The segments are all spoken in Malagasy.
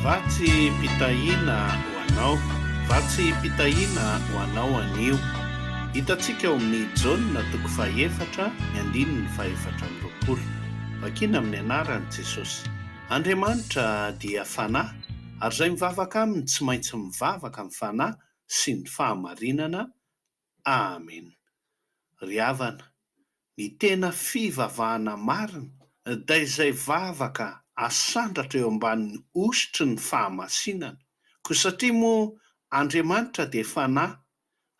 VATSIM-PITAHIANA ho anao, VATSIM-PITAHIANA ho anao anio. Hitantsika ao amin'ny jauna toko 2:7-20. Vakina amin'ny anaran'i Jesosy. Andriamanitra dia fanahy, ary izay mivavaka aminy tsy maintsy mivavaka amin'ny fanahy sy ny fahamarinana. Amen. Ry havana, ny tena fivavahana marina dia izay vavaka asandratra eo ambanin'ny osotry ny fahamasinana. Koa satria moa Andriamanitra dia fanahy,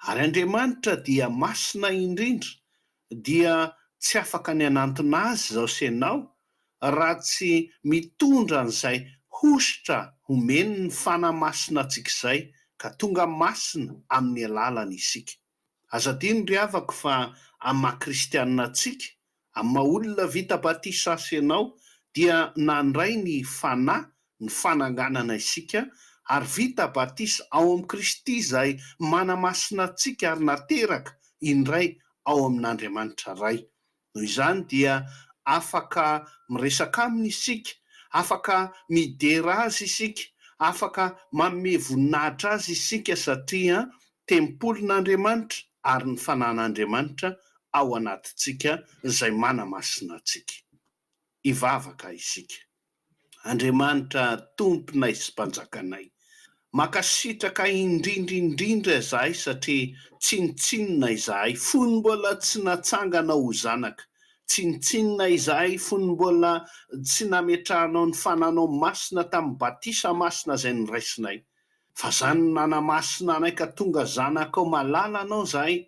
ary Andriamanitra dia masina indrindra, dia tsy afaka ny anantona azy izao sy ianao raha tsy mitondra an'izay hosotra omeny ny fanahy masina antsika izay, ka tonga masina amin'ny alalany isika. Aza adino ry havako fa amin'ny maha-kristianina antsika, amin'ny maha-olona vita batisa sy ianao, dia nandray ny fanahy, ny fananganana isika, ary vita batisa ao amin'ny Kristy izay manamasina antsika ary nateraka indray ao amin'Andriamanitra ray. Noho izany dia afaka miresaka aminy isika, afaka midera azy isika, afaka manome voninahitra azy isika, satria tempolon'Andriamanitra ary ny fanan'Andriamanitra ao anatintsika izay manamasina antsika. Ivavaka isika. Andriamanitra tomponay sy mpanjakanay, makasitraka indrindra izahay satria tsinitsinina izahay fony mbola tsy natsangana ho zanaka, tsinitsinina izahay fony mbola tsy nametrahanao ny fananao masina tamin'ny batisa masina izay niraisinay. Fa zany nanamasina anay ka tonga zanakao malala anao izahay,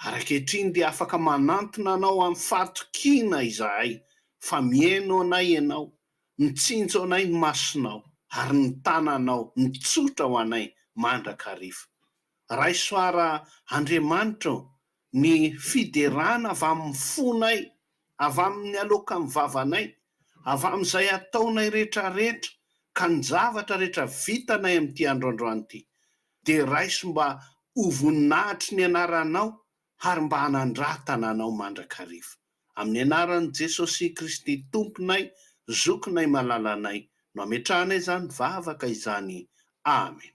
ary ankehitriny dia afaka manantona anao amin'ny fahatokiana izahay, fa mihaino anay ianao, mitsinjo anay ny masonao, ary ny tananao mitsotra ho anay mandrakariva. Raisoara Andriamanitra, ny fiderana avy amin'ny fonay, avy amin'ny alokan'ny vavanay, avy amin'izay ataonay rehetrarehetra, ka ny zavatra rehetra vitanay amin'ity androandroany ity, dia raiso mba ho voninahitry ny anaranao, ary mba hanandratana anao mandrakariva. Amin'ny anaran'i Jesosy Kristy tomponay, zokinay malalanay, no ametrahanay izany vavaka izany. Amen.